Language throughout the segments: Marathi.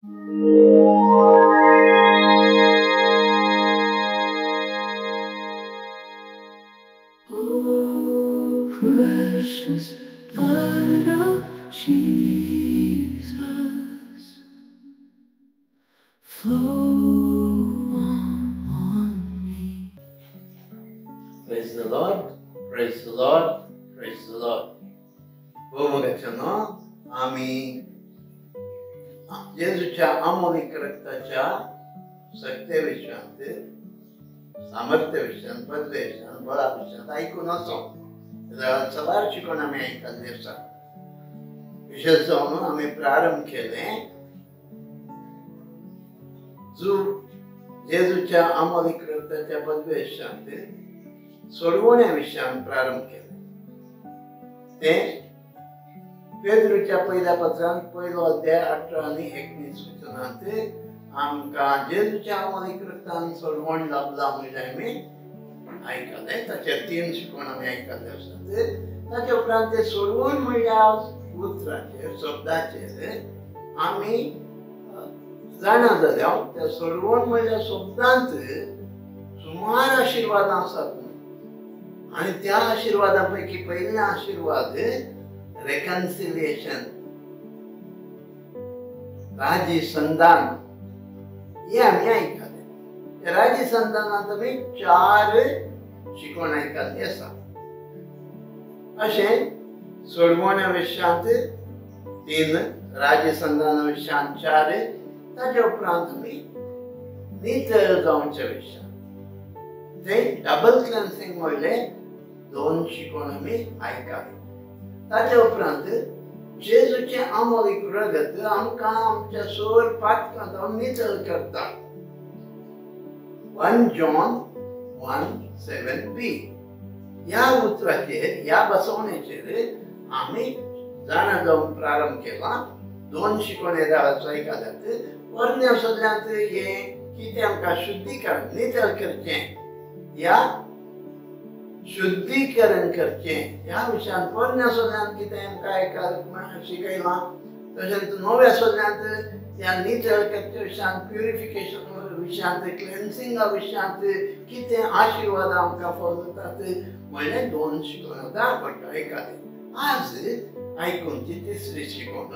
Oh, precious blood of Jesus, flow on me. Praise the Lord, praise the Lord, praise the Lord. भूमगच्छनो आम्ही येशूच्या अमोलिक रक्ताच्या सत्य विश्रांत सामर्थ्य विश्रांत पदवे विश्रांत बळा विश्रांत ऐकून असो सवार शिकून आम्ही ऐकले आसा विशेष जावन आम्ही प्रारंभ केले जो येशूच्या अमोलिक रक्ताच्या पदवे विश्रांत सोडवण्या विशयान प्रारंभ केले ते पेद्रूच्या पहिल्या पत्रांत पहिलो अध्याय 18 आणि 19 वचनांत आमकां जेजूच्या अमोलिक रक्तान सोडवण लाभला म्हणजे आमी आयकले ताचे 3 शिकवण आमी आयकले आसात ताचे उपरांत ते सोडवण म्हणल्यार उतराचेर शब्दाचेर आमी जाणा जाल्यार त्या सोडवण म्हणल्यार शब्दांत सुमार आशिर्वादां आसात आणि त्या आशीर्वादापैकी पहिला आशीर्वाद रेकन्सिलिएशन राजी संधान हे आम्ही ऐकले राजी संधानात आम्ही 4 शिकवण ऐकली आसा अशें सोडवण्या विशयांत 3 राजी संधाना विशयांत 4 ताचे उपरांत आमी नितळ जावच्या विशयांत ते डबल क्लेन्सिंग म्हणले 2 शिकवण आमी ऐकले ताचे उपरांत जेजूचे अमोलिक रगत आमकां आमच्या सोर पातकांत नितळ करता 1 जॉन 1:7b ह्या उतराचेर ह्या बसवणेचेर आमी जाणा जावन प्रारंभ केला 2 शिकवण ऐकल्यात वर्ण्या सगळ्यांत हे कितें आमकां शुद्धीकरण नितळ करचें या शुद्धीकरण करचें ह्या विशयांत पोरण्या सोल्यांत कितें आमकां शिकयलां तशेंच नव्या सोल्यांत ह्या नितळ करचे विशयांत प्युरिफिकेशन विशयांत क्लेन्सिंगा विशयांत कितें आशिर्वाद आमकां फळतात म्हणलें 2 शिकवण आतां आयकले आज आयकूनची 3री शिकवण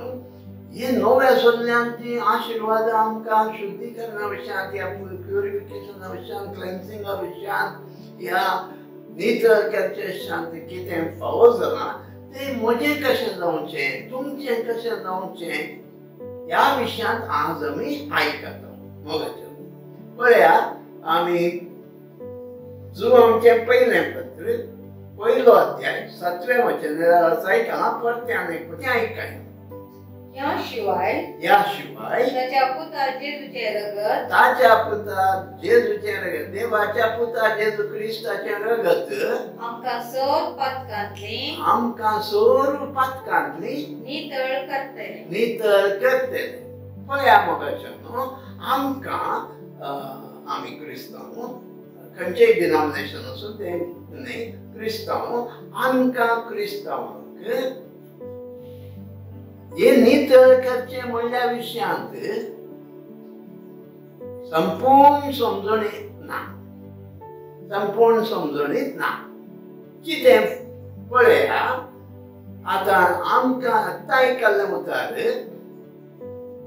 हे नव्या सोल्यांची आशिर्वाद आमकां शुद्धीकरणा विशयांत या प्युरिफिकेशना विशयांत क्लेन्सिंगा विशयांत ह्या नितळ करचे विशयांत कितें फावो जालां ते म्हजें कशें जावचें तुमचें कशें जावचें ह्या विशयांत आज आमी आयकता मोगाचें पळया आमी जो आमचें पयलें पत्र पहिलो अध्याय 7वें वचन आयकलां परत्यान तें आयकय याशिवाय ताच्या पुता जेजूचे रगत देवाच्या पुता जेजू क्रिस्ताचे रगत आमकां सोर पातकांतली नितळ करतले पळया मोगाचें आमकां आमी क्रिस्तांव खंयचेय डिनॉमिनेशन आसूं ते न्ही क्रिस्तांव आमकां क्रिस्तांवांक हे नितळ करचे म्हणल्या विशयांत संपूर्ण समजणीत ना कितें पळया आतां आमकां आतां आयकल्लें मुखार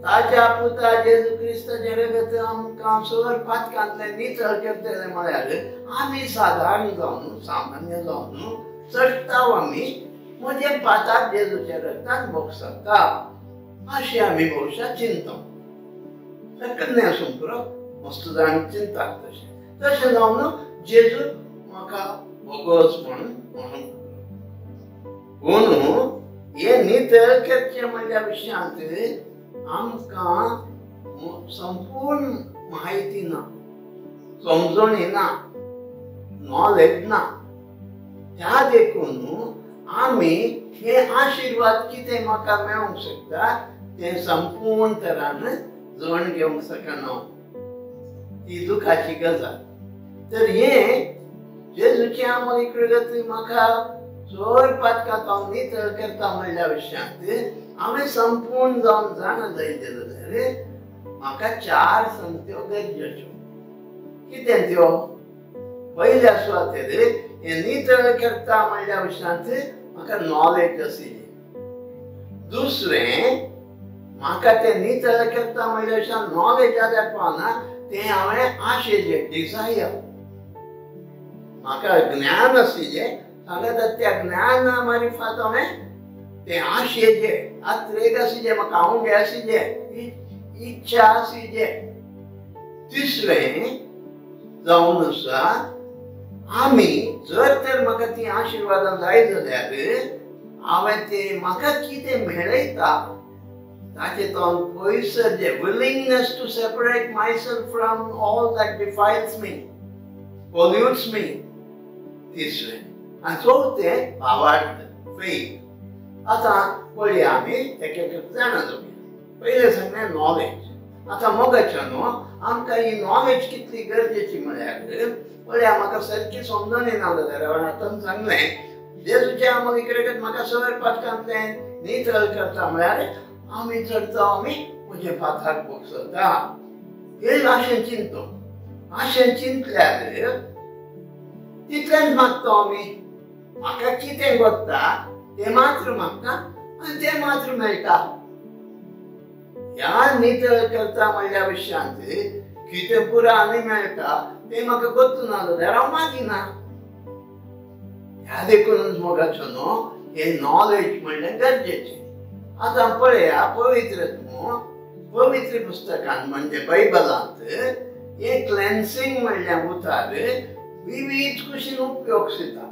ताच्या पुता जेजू क्रिस्ताचे रगत आमकां सोर पातकांतलें नितळ करतले म्हळ्यार आमी सादारण जावन सामान्य जावन चडटाव आमी म्हजे पातात जेजूच्या रगतान मोगसता अशें आमी भविश्यात चिंतता शक्य न्ही आसूं पुरो मस्त जाण चिंतात तशें जावन जेजू म्हाका भोगोस म्हणून पूण हे नितळ करचें म्हणल्या विशयांत आमकां संपूर्ण म्हायती ना समजणी ना नॉलेज ना त्या देखून आमी हे आशिर्वाद कितें म्हाका मेळूंक शकता तें संपूर्ण तरान जण घेवंक शकना ती दुखाची गजाल तर हे जेजूचे अमोलिक रगत म्हाका जोर पातकांत हांव नितळ करता म्हणल्या विशयांत आमी संपूर्ण जावन जाणा जायते जाल्यार म्हाका 4 संगत्यो गरजेच्यो. कितें त्यो? पयल्या सुवातेर हे नितळ करता म्हणल्या विशयांत म्हाका नॉलेज आशिल्ली. दुसरें, म्हाका तें नितळ करता म्हणल्या विशयांत नॉलेज जाल्यार पावना, तें हांवें आशेचें डिझायर. म्हाका ज्ञान आशिल्लें, सांगता त्या ज्ञाना मार्फत हांवें तें आशेचें आत्रेक आशिल्लें, म्हाका हांवूंक आशिल्लें, इच्छा आशिल्लें. तिसरें जावन आसा, आमी जर तर म्हाका ती आशिर्वादां जाय जाल्यार हांवें तें म्हाका कितें मेळयता ताचे तोंड पयस सरचें. Willingness to separate myself from all that defiles me, pollutes me. तिसरें. आनी चवथें भावार्थ, फेथ. आतां पळया आमी एक एक जाणा जावया. पयलें सांगलें नॉलेज. आतां मोगाच्या न्हू आमकां ही नॉलेज कितली गरजेची म्हळ्यार पळया, म्हाका सारकी समजून येना जाल्यार आतां सांगलें जेजूच्या आमोल इकडेक म्हाका सवय पातकांतलें नितळ करता म्हळ्यार आमी चडटा, आमी म्हजे फाथाक बोगसता. हे अशें चिंतो. अशें चिंतल्यार तितलेंच मागता आमी. म्हाका कितें कोत्ता तें मात्र मागता आनी तें मात्र मेळटा. ह्या नितळ करता म्हणल्या विशयांत कितें पुरा आनी मेळटा तें म्हाका कोत्तू ना जाल्यार हांव मागिना. ह्या देखूनच मोगाचो न्हू हे नॉलेज म्हणलें गरजेचें. आतां पळया पवित्र पुस्तकांत म्हणजे बायबलांत हे क्लेन्सिंग म्हणल्या उतार विविध कुशीन उपयोग जाता.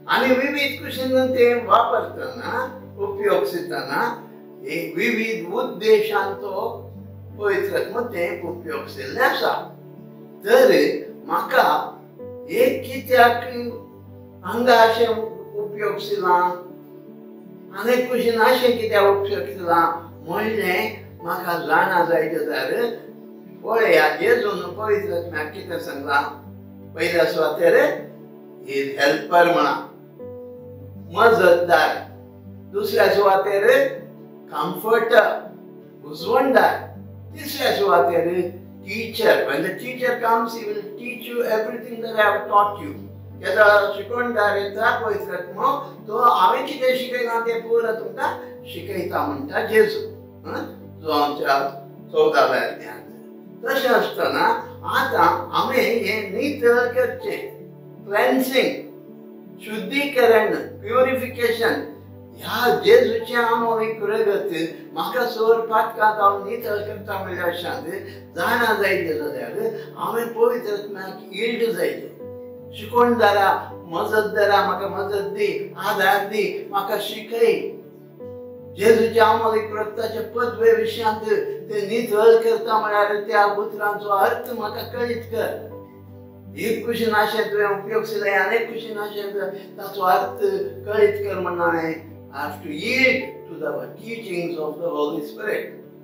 आनी विविध कुशीन तें वापरतना उपयोग जातना एक विविध उद्देशान तो पवित्रात्म तें उपयोग केल्लें आसा. तर म्हाका एक कित्याक हांगा अशें उपयोग केला आनी कुशीन अशें कित्याक उपयोग केला म्हणलें म्हाका जाणा जाय जाल्यार पळया जेजून पवित्रात्म्याक कितें सांगलां. पयल्या सुवातेर हेल्पर म्हणा, मजतदार. दुसऱ्या सुवातेर कम्फर्टर, उजवणदार. तिसऱ्या सुवातेर teacher. When the teacher comes, he will teach you everything that I have taught you. येता शिकवणदार येता पवित्रात्मा, तो हांवें कितें शिकयलां तें पुरा तुमकां शिकयता म्हणटा जेजू. जो आमच्या 14व्या अध्यायांत. तशें आसतना आतां हांवें हें नितळ करचें. क्लेन्सिंग, शुद्धीकरण, प्युरिफिकेशन. ह्या जेजूचें आमोलीक रगत म्हाका सर पातकांत हांव नितळ करता म्हणल्या शांत जाणा जायते जाल्यार हांवें पवित्र आत्म्याक इल्ड जायचें. शिकवणदारा, मजतदारा म्हाका मजत दी, आधार दी, म्हाका शिकय. जेजूच्या आमोलीक रगताच्या पदवे विशयांत ते नितळ करता म्हळ्यार त्या उतरांचो अर्थ म्हाका कळीत कर. एक कुशीन अशें तुवें उपयोग केलें, आनीक कुशीन अशें ताचो अर्थ कळीत कर म्हण हांवें I have to yield to the teachings of the Holy Spirit.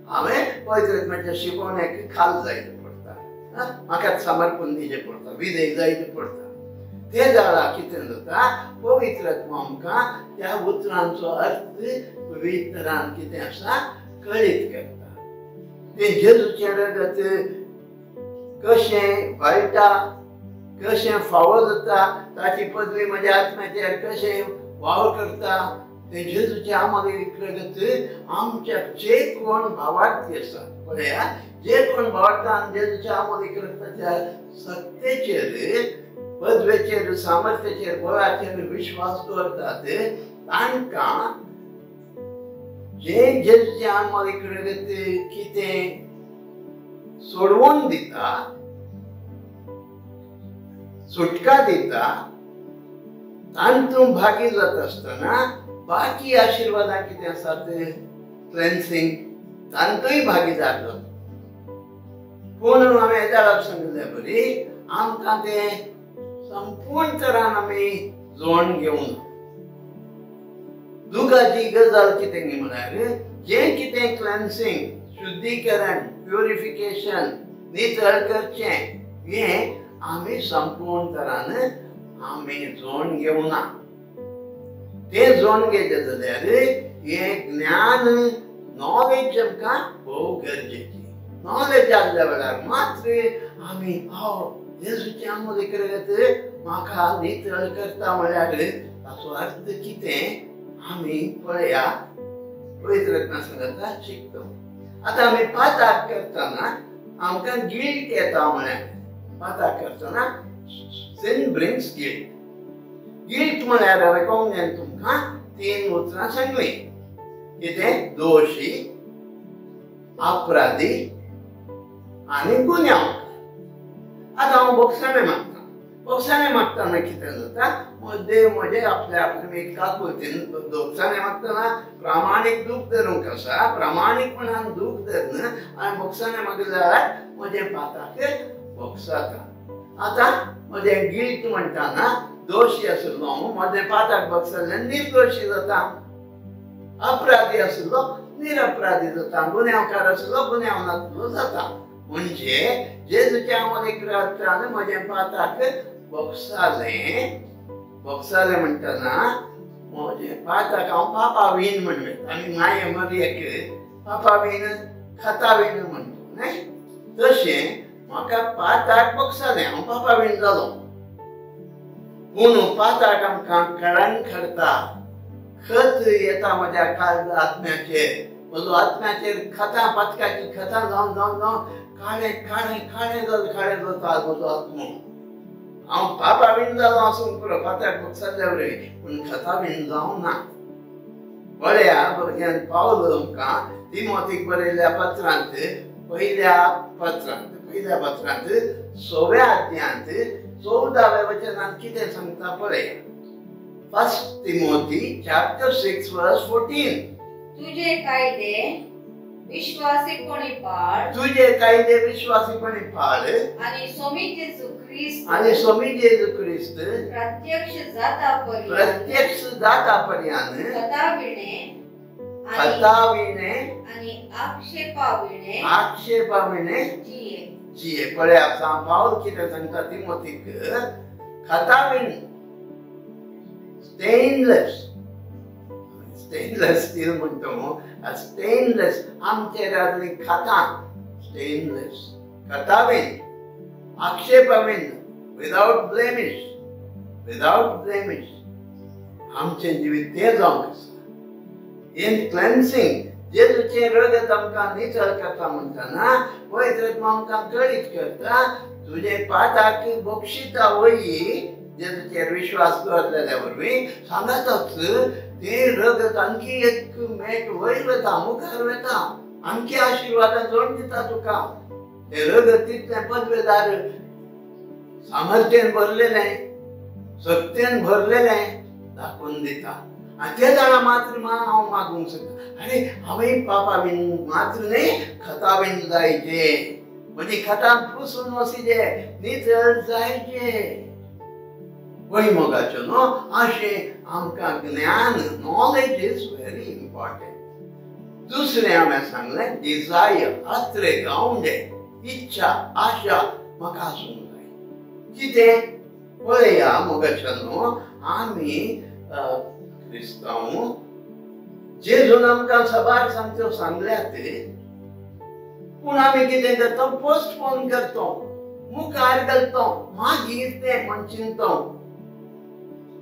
हांवें पवित्र आत्म्याच्या शिकवण्याक खाल जायचें पडटा. म्हाका समर्पण दिवचें पडटा, विधेय जायचें पडटा. ते जाल्यार कितें जाता, पवित्र आत्मा आमकां त्या उतरांचो अर्थ विविध तरान कितें आसा कळीत करता. तें जेजूचें रगत कशें वळटा, कशें फावो जाता, ताची पदवी म्हज्या आत्म्याचेर कशें वावर करता. तें जेजूचें आमोलीक रगत आमच्या जे कोण भावार्थी आसा पळया, जे कोण भावार्थान जेजूच्या आमोलीक रगताच्या सत्तेचेर, पदवेचेर, सामर्थ्याचेर, बळाचेर विश्वास दवरतात तांकां जे जेजूचें आमोलीक रगत कितें सोडवून दिता, सुटका दिता, तांतूं भागी जाता आसतना बाकी आशिर्वादां कितें आसात क्लेन्सिंग तांतूय भागीदार जाता. पूण हांवें हेच्या लागून सांगिल्लें बरी आमकां तें संपूर्ण तरान आमी जोडून घेवंक ना. दुखाची गजाल कितें न्ही म्हळ्यार जें कितें क्लेन्सिंग, शुद्धीकरण, प्युरिफिकेशन, नितळ करचें हें आमी संपूर्ण तरान आमी जोडून घेवंक ना. तें जोडून घेतलें जाल्यार हें ज्ञान, नॉलेज आमकां भोव गरजेची. नॉलेज आसल्या वेळार मात्र आमी जेजूचे आमोदी करत म्हाका नितळ करता म्हळ्यार ताचो अर्थ कितें आमी पळया पवित्र रत्ना सांगता शिकतो. आतां आमी पाताक करतना आमकां गिल्ट येता म्हळ्यार पाताक करतना sin brings guilt. गिल्ट म्हळ्यार हांवें कोंगेन तुमकां 3 उतरां सांगली. कितें? दोशी, अपराधी आनी गुन्यांवकार. आतां हांव बोगसाणें मागता. बोगसाणें मागतना कितें जाता? देव म्हजे आपल्या काकुतीन बोगसाणें मागतना प्रामाणीक दूख धरूंक आसा. प्रामाणीकपणान दूख धरन हांवें बोगसाणें मागल्यार म्हजें पाताक बोगसाता. आतां म्हजें गिल्ट म्हणटाना दोशी आशिल्लो म्हजें पाताक बोगसल्ल्यान निर्दोशी जाता. अपराधी आशिल्लो निरपराधी जाता. गुन्यांवकार आशिल्लो गुन्यांवनातलो जाता. म्हणजे जेजूच्या आमोदीकरान म्हजें पाताक बोगसालें. बोगसालें म्हणटाना म्हजें पाताक हांव पापावीन म्हणटा. आमी माये मरयेक पापावीन खतावीन म्हणटा न्हय. तशें म्हाका पाताक बोगसालें हांव पापावीन जालो. पूण पाताक आमकां कळंग करता. खत येता म्हज्या आत्म्याचेर. म्हजो आत्म्याचेर खतां पातकाची खतां जावन जावन जावन खाणें जाता म्हजो आत्मो. हांव पापावीन जालो आसून पुरो पाताक बोगसल्ल्या वरवीं पूण खतावीन जावं ना. पळया भुरग्यान पावलो आमकां तिमोथीक बरयल्ल्या पत्रांत पहिल्या पत्रांत 6व्या अध्यायांत 14व्या वचनांत कितें सांगता पळया. 1 Timothy chapter 6 verse 14. तुझे कायदे विश्वासीपणे पाळ. तुझे कायदे विश्वासीपणे पाळ. आणि स्वामी जेजू ख्रिस्त प्रत्यक्ष जाता पर्यंत खताविणे आणि आक्षेपाविणे जिये. पळया पाऊल कितें सांगता तिमोथीक खताविण स्टेनलेस स्टील म्हणतो. स्टेनलेस आमचेर आसली खतां स्टेनलेस. खताविण आक्षेपाविण विदाउट ब्लेमिश आमचें जिवीत तें जावंक आसा. इन क्लेन्सिंग जेजूचें रगत आमकां नितळ करता म्हणटाना पवित्र आत्मा आमकां कळीत करता तुजे पाताक बक्षिता वयी जेजूचेर विश्वास दवरलेल्या वरवीं सांगताच तें रगत आणखी एक मेट वयर वता मुखार वता. आणखी आशिर्वादां जोड दिता तुका. तें रगत तितलें पदवेदार सामर्थ्यान भरलेलें सत्यान भरलेलें दाखोवन दिता. आनी ते जाणा मात्र हांव मागूंक सोदता अरे हांवें पापावीन मात्र न्ही खतावीन जायचे. म्हजी खतां पुसून वसिजे नितळ जायचे. वैमोगाचो न्हू अशें आमकां ज्ञान नॉलेज इज व्हेरी इम्पॉर्टंट. दुसरें हांवें सांगलें डिझायर आत्रे गावंडे इच्छा आशा म्हाका आसूंक जाय. कितें पळया मोगाचो न्हू आमी क्रिस्तांव जेजून आमकां सबार सांगच्यो सांगल्यात पूण आमी कितें करता पोस्टपोन करता मुखार घालता मागीर तें म्हण चिंता.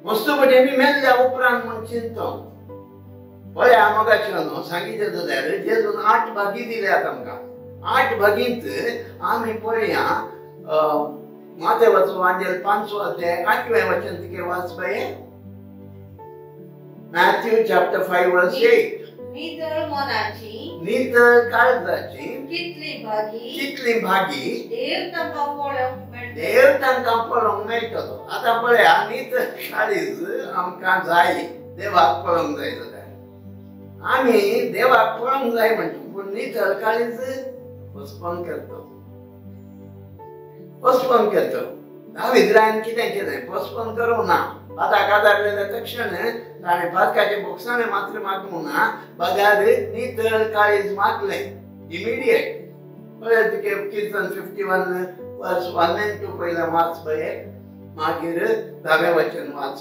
मस्तू पटेन मेल्ल्या उपरांत म्हण चिंता. पळया मोगाचो न्हू सांगितलें जाल्यार जेजून 8 भागी दिल्यात आमकां. 8 भागींत आमी पळया मातेवाचो वांजेल 5वो अध्याय 8वें वचन तिके वाच पळय. Matthew chapter 5 verse 8. नितळ मनाची नितळ काळजाची कितली भागी देव तांकां पळोवंक मेळटलो. आतां पळया नितळ काळीज आमकां जाय देवाक पळोवंक जाय जाल्यार आमी देवाक पळोवंक जाय म्हणटा पूण नितळ काळीज पोस्टपोन करता. दाविद्रान कितें केलें पोस्टपोन करूंक ना. पाताक आदारलेल्या तक्षण ताणें पातकाचें बोगसाणें मात्र मागूंक ना. बगार नितळ काळीज मागलें इमिडिएट. पळय तुगे कीर्तन 51 वर्स 1 and 2 पयलें वाच पळय. मागीर 10वें वचन वाच.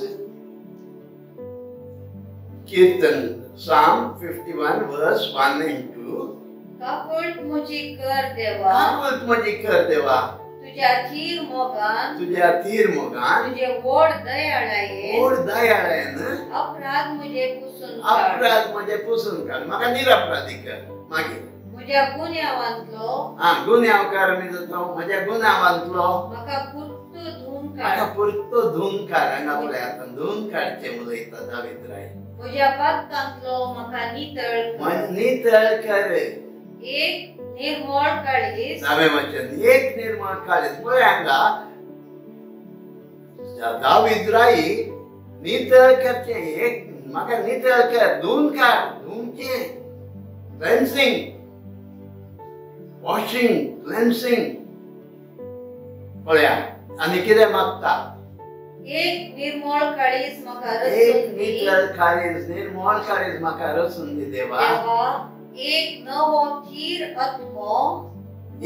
कीर्तन Psalm 51 verse 1 and 2 काकुळत म्हजी कर देवा काकुळत म्हजी कर देवा तुझ्या थीर मोगान तुझ्या थीर मोगान तुझे व्हड दयाळायेन व्हड दयाळेन अपराध म्हजे पुसून काड अपराध म्हजे पुसून काड म्हाका निरपराधी कर मागीर म्हज्या गुन्यांवांतलो गुन्यांवकार मी जातो म्हज्या गुन्यांवांतलो म्हाका पुर्तो धुवन म्हाका काड पुरतो धुवन काड हांगा पळय आतां धुवन काडचें उलयता दावीद राय म्हज्या पातकांतलो म्हाका नितळ कर नितळ कर एक निर्मळ काळीज नवे वचन एक निर्मळ काळीज पळय हांगा दावीद राय नितळ करचें एक म्हाका नितळ कर धुवन काड धुवचें क्लेन्सिंग वॉशिंग क्लेन्सिंग पळया आनी कितें मागता एक निर्मळ काळीज म्हाका एक रचून दी नितळ काळीज निर्मळ काळीज म्हाका रचून दी देवा देवा एक नवो थीर आत्मो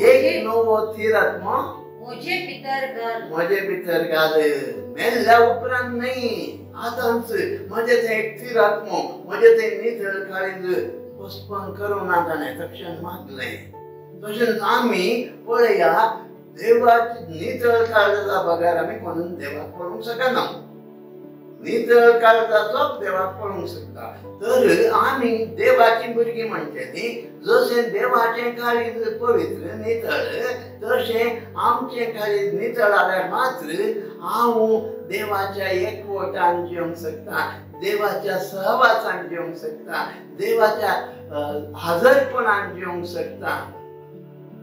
एक नवो थीर आत्मो म्हजे भितर घाल म्हजे भितर घाल मेल्ल्या उपरांत न्ही आतांच म्हजे थंय एक थीर आत्मो म्हजे थंय नितळ काळीज पोस्टपोन करूं ना ताणें तक्षण मागलें तशेंच आमी पळया देवाची नितळ काळजाचा पगार आमी कोणून देवाक पळोवंक शकना नितळ काळजाचो देवाक पळोवंक शकता तर आमी देवाची भुरगीं म्हणटली जशें देवाचें काळीज पवित्र नितळ तशें आमचें काळीज नितळ जाल्यार मात्र हांव देवाच्या एकवटान जिवंक शकता देवाच्या सहवासान जिवंक शकता देवाच्या हजरपणान जिवंक शकता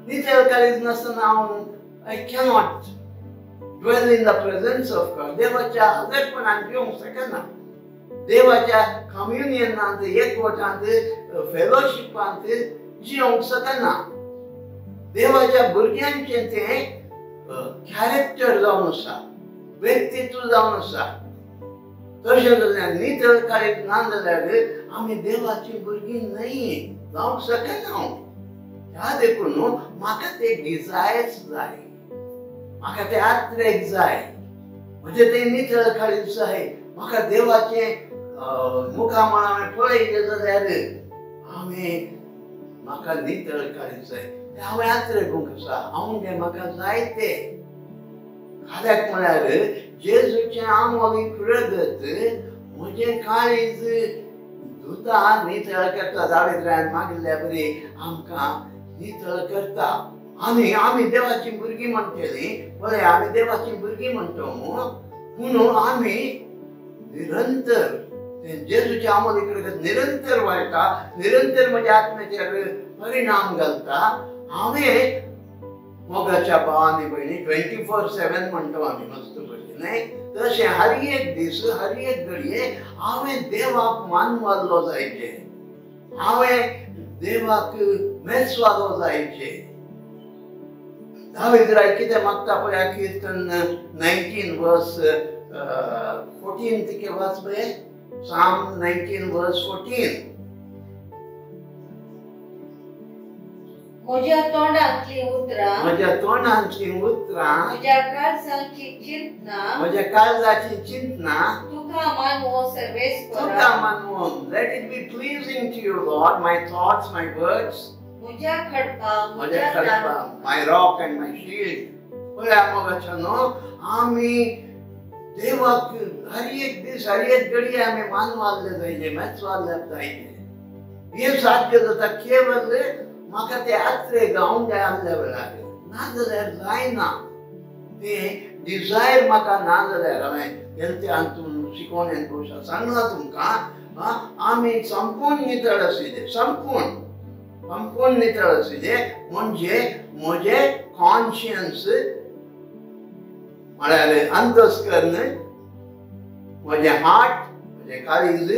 नितळ काळीज नासतना हांव I cannot dwell in the presence of God. देवाच्या हजरपणान जिवंक शकना देवाच्या कम्युनियनांत एकवटांत फेलोशिपांत जिवंक शकना देवाच्या भुरग्यांचें तें कॅरेक्टर जावन आसा व्यक्तित्व जावन आसा तशें जाल्यार नितळ काळीज ना जाल्यार आमी देवाची भुरगीं न्हय जावंक शकना हांव ह्या देखून म्हाका ते डिझायर्स जाय म्हाका ते आत्रेक जाय म्हणजे ते नितळ काळीज जाय म्हाका देवाचें मुखामळ हांवें पळयलें जाल्यार म्हाका नितळ काळीज जाय ते हांवें आत्रेकूंक आसा हांव जें म्हाका जाय तें खाल्याक म्हळ्यार जेजूचें आमोली रगत म्हजें काळीज धुता नितळ करता दावीद रायान मागिल्ल्या बरी आमकां नितळ करता आमी देवाची भुरगीं म्हणटली पळय आमी देवाची भुरगीं म्हणटा म्हणून आमी निरंतर जेजूचे आमोल निरंतर वाळटा निरंतर म्हज्या आत्म्याचेर परिणाम घालता हांवें मोगाच्या भावांनी भयणी 24/7 म्हणटा आमी मस्त पडली न्हय तशें हर एक दीस हर एक घडये हांवें देवाक मानवालो जायचें हांवें देवाक मेजवालो जायचें दावीद राय कितें मागता पळय कीर्तन 19:14 तिके वाच पळय Psalm 19:14 म्हज्या तोंडांतली उतरां म्हज्या काळजाची चिंतना तुका मानवो सर्वेस्परा let it be pleasing to you Lord my thoughts my words म्हज्या खडपा my rock and my shield पळय मोगाचनो आमी देवाक हर एक दीस हर एक घडी आमी मानवाले जायचे मेजवाले जायचे हे साध्य जाता केवळ म्हाका ते आत्रे गावंक जाय आसल्या वेळार ना जाल्यार जायना ते डिझायर म्हाका ना जाल्यार हांवें गेलते हातून शिकोवण्यान गोश्ट सांगला तुमकां आमी संपूर्ण नितळ आशिल्ले संपूर्ण नितळ आशिल्ले म्हणजे म्हजे कॉन्शियन्स म्हळ्यार अंतस्करण म्हजे हार्ट म्हजे काळीज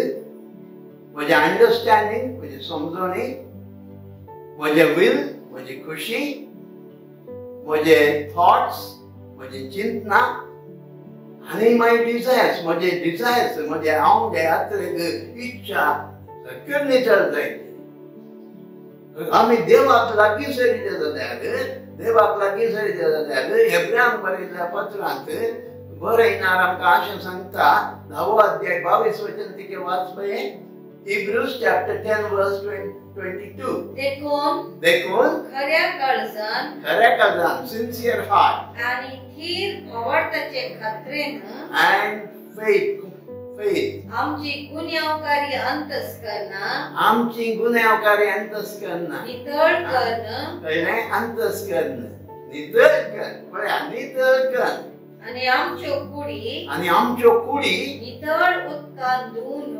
म्हजे अंडरस्टँडिंग म्हजी समजणी म्हजे विल म्हजी खुशी म्हजे थॉट्स म्हजी चिंतना आनी माय डिझायर्स म्हजे हांव जे आत्रेक इच्छा सगळ्यो नितळ जायचे आमी देवाक लागीं सरिचे जाल्यार हेब्र्यांक बरयल्ल्या पत्रांत बरयणार आमकां अशें सांगता 10व अध्याय 22 वचन तिके वाच पळय Hebrews chapter 10 verse 22. देखून खऱ्या काळजान खऱ्या काळजान, sincere heart, आणि थीर आवडताचे खात्रेन and faith, आमची गुन्हेगारी अंतस्करणा आमची गुन्हेगारी अंतस्करण नितळ करणं कळले, अंतस्करण नितळ कर, पळया नितळ कर, आणि आमच्यो कुडी नितळ उदकान धुवन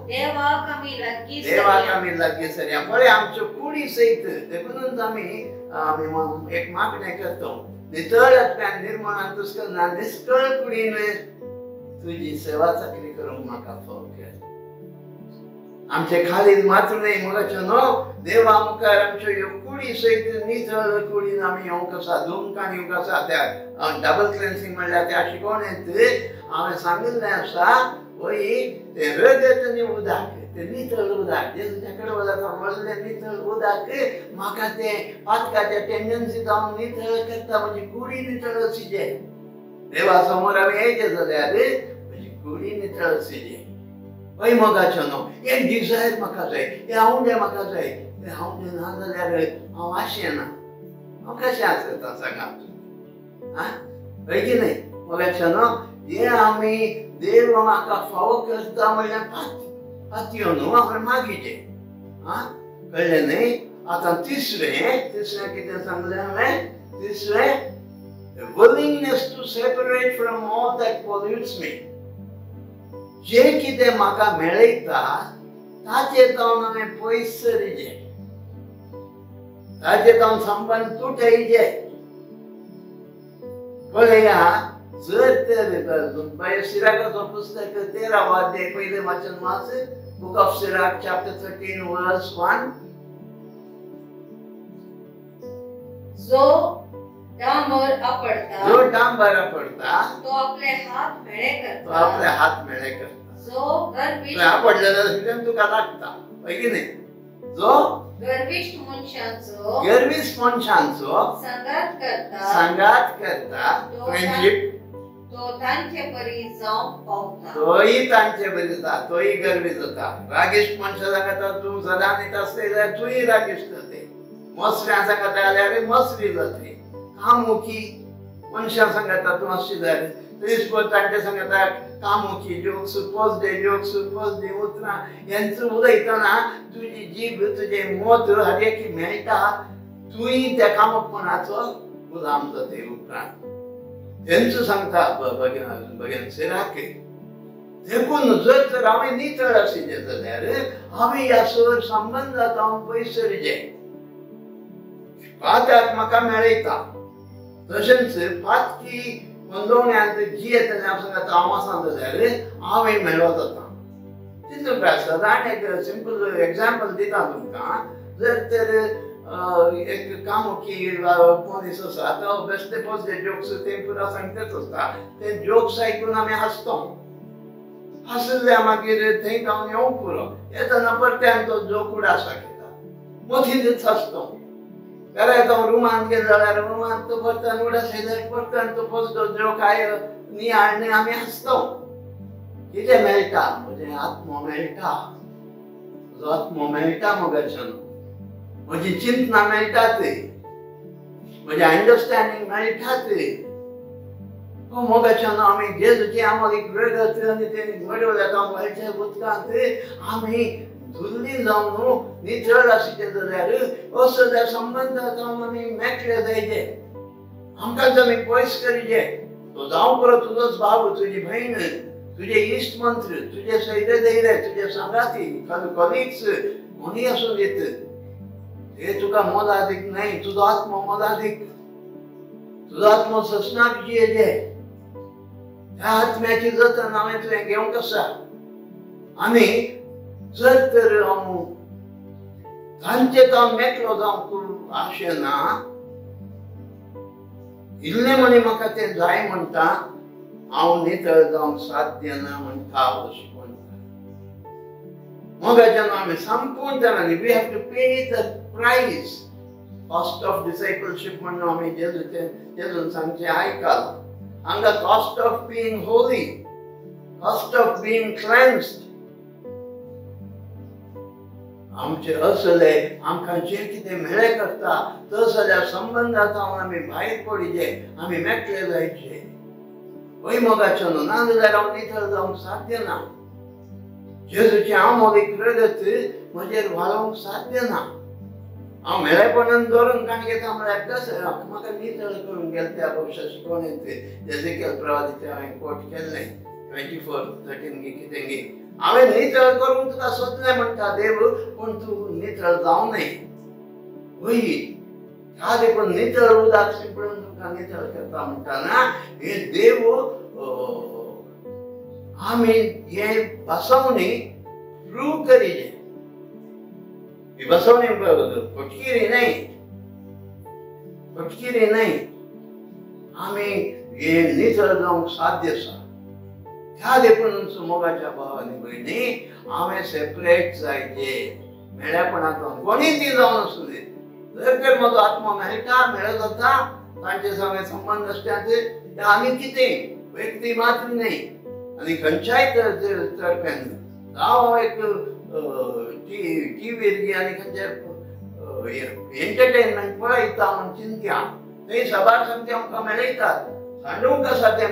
देवाक आमी लागीं सरया. पळय आमच्यो कुडी सयत देखूनच आमी एक मागणें करतो, नितळ आत्म्यान निर्मळ अंतस्करण निश्कळ कुडीन तुझी सेवा चाकरी करूंक म्हाका फोव कर. आमचे खाली मात्र न्ही मगाच्यो न्हू, देवा मुखार आमच्यो ह्यो कुडी सयत नितळ कुडीन आमी येवंक आसा. दोन काणयो आसा त्या डबल क्लेन्सिंग म्हणल्यार त्या शिकवणेंत हांवें सांगिल्लें आसा, वय ते रगत आनी उदक, ते नितळ उदक, जेजूच्या कडेन वता व्हडलें नितळ उदक म्हाका ते पातकाच्या टेंडन्सी जावन नितळ करता, म्हजी कुडी नितळ आशिजे. देवा समोर आमी येयचे जाल्यार म्हजी कुडी नितळ आशिजे. हय मोगाचो न्हू, एक डिझायर म्हाका जाय, हे हांवडे म्हाका जाय, ते हांवडे ना जाल्यार हांव आशेना. हांव कशें आसता सांगात, हय की न्ही मोगाचो न्हू. हे आमी देव म्हाका फावो करता म्हणल्यार पातयो न्हू, हांवें मागीचे. कळ्ळें न्ही. आतां तिसरें कितें सांगलें हांवें? तिसरें, willingness to separate from all that pollutes me. जे कितें म्हाका मेळयता ताचे जावन हांवें पयस सरिजे, ताचे जावन संबंध तुटयजे. पळया, जर तर सिराकाचो पुस्तक 13 अध्याय पयलें वाचन वाच, बुक ऑफ सिराक चॅप्टर 13 वर्स 1. जो डांबर आपडता तो आपले हात मेळे करता. जो गर्विष्ठ तुका लागता, हय की न्ही. जो गर्विष्ठ मनशांचो संगात करता, फ्रेंडशिप, तो तांचे बरी जावंक पावता. तोय तांचे बरी जाता, तोय गर्वी जाता. रागिश्ट मनशा सांगता तूं सदां न्हिद आसता जाल्यार तूंय रागिश्ट जाते. मसऱ्यां सांगता जाल्यार मसरी जाते. कामुखी मनशां सांगता तूं अशें जालें, प्रिन्सिपल तांचे सांगता कामुखी जोक्स, पॉजिटिव उतरां हेंचो उलयतना तुजी जीब, तुजें मत हर एक मेळटा, तुंय त्या कामुकपणाचो गुलाम जाते. उपरांत तेंचो सांगता भगन सिराक, देखून जर तर हांवें नितळ आशिल्लें जाल्यार हांवें ह्या सर संबंदांत हांव पयस सरिजे. पात्याक म्हाका मेळयता, तशेंच पातकी मंदोवण्यांत जी येता हांव सांगता हांव आसा जाल्यार हांवें मेळ्ळो जाता. तितून काय सदां एक सिंपल एग्जाम्पल दिता तुमकां. जर तर एक कामुकी मनीस आसा, तो बेश्टे पॉजिटिव जोक्स ते पुरा सांगताच आसता, ते जोक्स आयकून आमी हांसतो. हांसल्या मागीर थंय जावन येवंक पुरो, येतना परत्यान तो जोक उडास घेता, मथींच हांसतो. घरा जावन रुमान गेलो जाल्यार रुमान तो परतान उडास येयल्यार परतान तो पॉजिटिव जोक आयलो न्ही आनी आमी हांसतो. कितें मेळटा? म्हजें आत्मो मेळटा, म्हजो आत्मो मेळटा मोगाचो न्हू. म्हजी चिंतनां मेळटात, म्हजें अंडरस्टँडींग मेळटात. मोगाचो न्हू. आमी जेजूची आमकां एक रगत आनी तेणी घडवल्या तो व्हायच्या उदकांत आमी धुल्ली जावन नितळ आशिल्ले जाल्यार असो जर संबंद जावन आमी मेकळे जायचे, आमकांच आमी पयस करिजे. तो जावं पुरो तुजोच भाव, तुजी भयण, तुजे इश्ट मंत्र, तुजे सैरे धैर्य, तुजे सांगाती, कलिग्स कोणी आसूं येत, हे तुका मोलादीक न्हय. तुजो आत्मो मोलादीक, तुजो आत्मो ससनाक जियेजे. ह्या आत्म्याची जतन हांवें तुवें घेवंक आसा. आनी जर तर हांव तांचेत हांव मेकळो जावंक आशेना, इल्लें म्हणी म्हाका तें जाय म्हणटा, हांव नितळ जावंक साध्य ना म्हणटा अशें म्हणटा. मोगाच्यान आमी संपूर्ण तरांनी we have to pay the price. Cost of discipleship म्हणून आमी जेजून सांगचें आयकलां. हांगा cost of being holy, cost of being cleansed, आमचे असले आमकां जे कितें मेळ्ळें करता तसल्या संबंदांतल्यान आमी भायर पडिजे, आमी मेकळे जायचे. मोगाचें न्हू, नाजाल्यार हांव नितळ जावंक साध्य ना. जेजूची आमोलीक रगत म्हजेर व्हालोवंक साध्य ना. हांव मेळेपणान धरून काण घेता म्हळ्यार कशें म्हाका नितळ करून गेले त्या भविश्या शिकवणेंत एजेकियल प्रवादीचें हांवें कोट केल्लें 24:13 कितें गी हांवें नितळ करून तुका सोदलें म्हणटा देव, पूण तूं नितळ जावं न्हय. वय ह्या देखून नितळ उदक शिंपडून तुका नितळ करता म्हणटाना हे देव आमी हे बसवणी प्रूव करिजे. ही बसवणी फटकिरी न्हय, फटकिरी न्हय. आमी हे नितळ जावंक साध्य आसा. ह्या देखून मोगाच्या भावांनी भयणी हांवें सेपरेट जायचे मेळ्यापणांतून. कोणी ती जावन आसूं दी, जर तर म्हजो आत्मा मेळटा मेळत जाता तांचे संगे संबंध आसतात ते आमी कितें व्यक्ती मात्र न्हय आनी खंयच्याय तर्फेन जावं एक टीव्हीर गी आनी खंयचे एंटरटेनमेंट पळयता म्हूण चिंत्या थंय सभार सांगते आमकां मेळयतात. सांडूंक आसा तें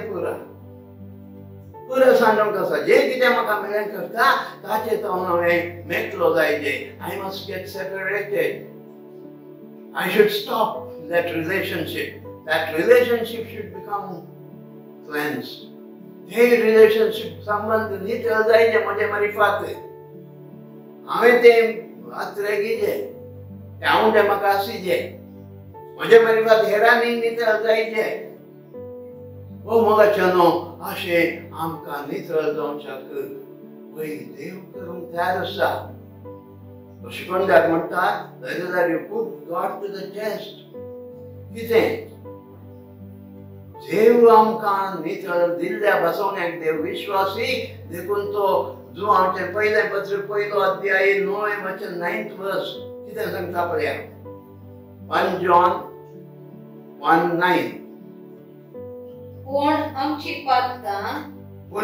पुरो सांडूंक आसा. जें कितें म्हाका मेळ्ळें करता ताचे तो हांवें मेकलो जायचे. I must get separated. I should stop that relationship. That relationship should become cleansed. हे रिलेशनशिप संबंध नितळ जायचे म्हजे मारिफात. हांवें तें आत्रेगीचे हांव तें म्हाका आसिजे म्हजे मारिफात हेरांनी नितळ जायचे. मोगाचें न्हू अशें आमकां नितळ जावच्याक पय देव करूंक तयार आसा. शिकवणदार म्हणटा that you put God to the test. कितें देव आमकां नितळ दिल्ल्या बसवण्याक देव विश्वासी देखून तो जो हांवें पयलें पत्र 1 अध्याय 9 वचन 9th वर्स कितें सांगता पळया. 1 John 1:9. पूण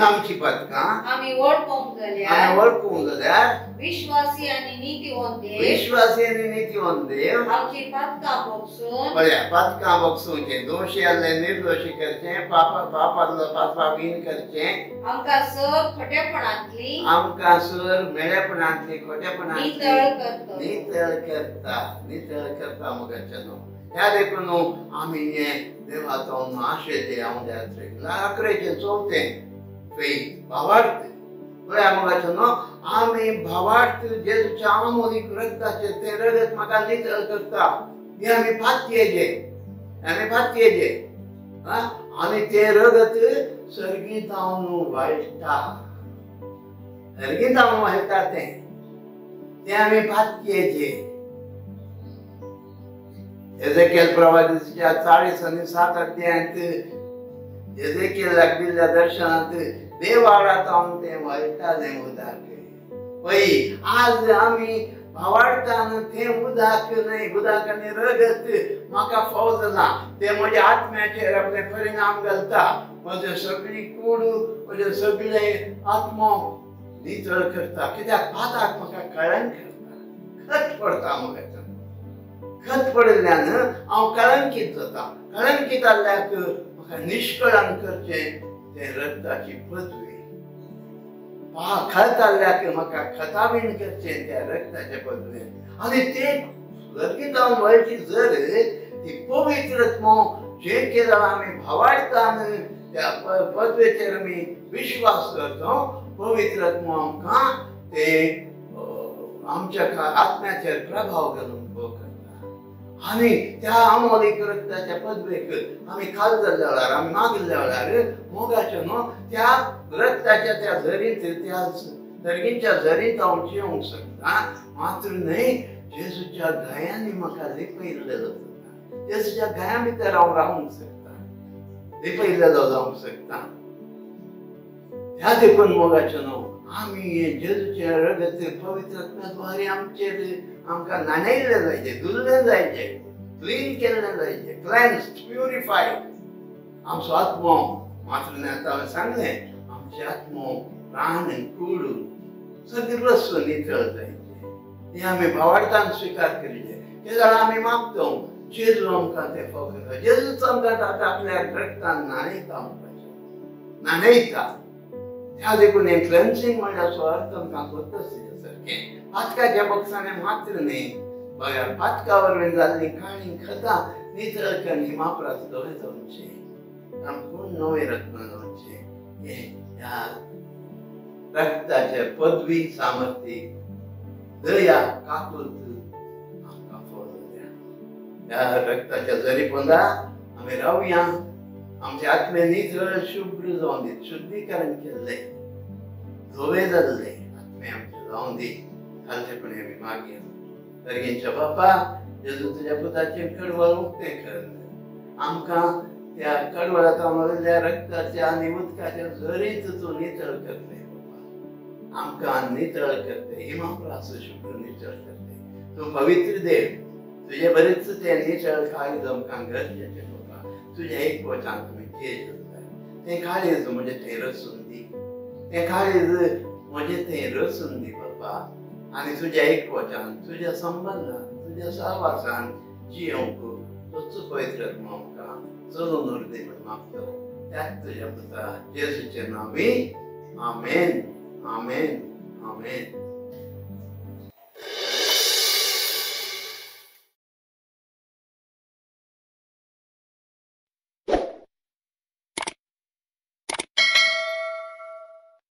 आमची पदकां आमी वळखूंक जाल्यार विश्वासी आनी नीतिवंत देव आमची पदकां भोगसून दोशी आसले निर्दोशी करचें, पापावीन करचें, आमकां सर मेळेपणांतली खोटेपणांतली नितळ करता मोगाचें न्हू. ह्या देखून आमी हे देवाचो आशेचे हांव त्या 11:14 भावार्थ पळया मोगाचें न्हू. आमी भावार्थ जेजूच्या आमोलीक रगताचे तें रगत म्हाका नितळ करता. हे आमी पातयेचे आनी तें रगत सर्गीत हांव व्हाळटा तें आमी पातयेचे. एजेकियल प्रवादीच्या 40 आनी 7 अध्यायांत एजेकियलाक दिल्ल्या दर्शनांत देव वाडात हांव तें व्हाळटालें उदक. पळय आज आमी भावार्थान तें उदक न्हय, उदक आनी रगत म्हाका फाव जाला. तें म्हज्या आत्म्याचेर आपले परिणाम घालता. म्हजें सगळी कूड म्हजें सगळें आत्मो नितळ करता. कित्याक पाताक म्हाका कळंक करता, खत पडटा म्हाका. खत पडिल्ल्यान हांव कळंकीत जाता. कळंकीत जाल्ल्याक म्हाका निश्कळंक करचें तें रगताची पदवी. खत जाल्ल्याक म्हाका खतावीण करचें त्या रगताचे पदवेन. आनी तें सर्गीत हांव व्हळची जर ती पवित्रत्व जें केलां आमी भावार्थान त्या पदवेचेर आमी विश्वास करता. पवित्रत्व आमकां तें आमच्या आत्म्याचेर प्रभाव घालून करता. आनी त्या आमोलीक रगताच्या पदवेक आमी खाल जाल्ल्या वेळार आमी मागिल्ल्या वेळार मोगाचें न्हू त्या रगताच्या त्या झरींत त्या सर्गीच्या झरींत हांव जिवंक शकता. मात्र न्हय जेजूच्या गायांनी म्हाका लिपयिल्लेलो जाता. जेजूच्या गाया भितर हांव रावंक शकता, लिपयिल्लेलो जावंक शकता. ह्या देखून मोगाचें न्हू आमी हे जेजूचें रगत पवित्रत्वाद्वारे आमचेर आमकां न्हाणयिल्लें जायचें, धुल्लें जायचें, क्लीन केल्लें जायचें, क्लेन्स्ड, प्युरिफायड. आमचो आत्मो मात्र आतां हांवें सांगलें आमचे आत्मो प्राण कूड सगळें नितळ जायचें. हे आमी भावार्थान स्वीकार केले हे जाल्यार आमी मागतो जेजू आमकां ते फकत जेजूच आमकां आपल्या रक्तान न्हाणयता न्हाणयता त्या देखून हे क्लेन्सिंग म्हणल्यार अर्थ आमकां करता सारकें पातकाच्या बक्षाने मात्र न्ही बघा पातका वरवीं जाल्ली काणी खतां नितळ करून हिमापरास धवे जावचे संपूर्ण नवे रत्न जावचे हे ह्या रक्ताचे पदवी सामर्थ्य दया काकूत आमकां फळ द्या ह्या रक्ताच्या जरीपोंदा आमी रावया आमचे आत्मे नितळ शुभ्र जावन दी शुद्धीकरण केल्ले धवे जाल्ले आत्मे आमचे जावन दी खालचेपणी आमी मागया दर्गेंच्या बापा जेजू तुज्या पुताचें कडवळ उक्तें कर आमकां त्या कडवळांतल्यान वयल्या रक्ताच्या आनी उदकाच्या झरीत तूं नितळ करते बाबा आमकां नितळ करते हिमापरास शुभ्र नितळ करते तूं पवित्र देव तुजे बरेच ते नितळ काळीज आमकां गरजेचें बाबा तुज्या एक वचन तुमी केज करता तें काळीज म्हजें थंय रचून दी तें काळीज म्हजें थंय रचून दी बाबा आनी तुज्या एक वचन तुज्या संबंधान तुज्या सहवासान जियोंक तुजो पवित्र आत्मा आमकां चलून उरते म्हण मागतो त्याच तुज्या पुता जेजूचे नांवी आमेन आमेन आमेन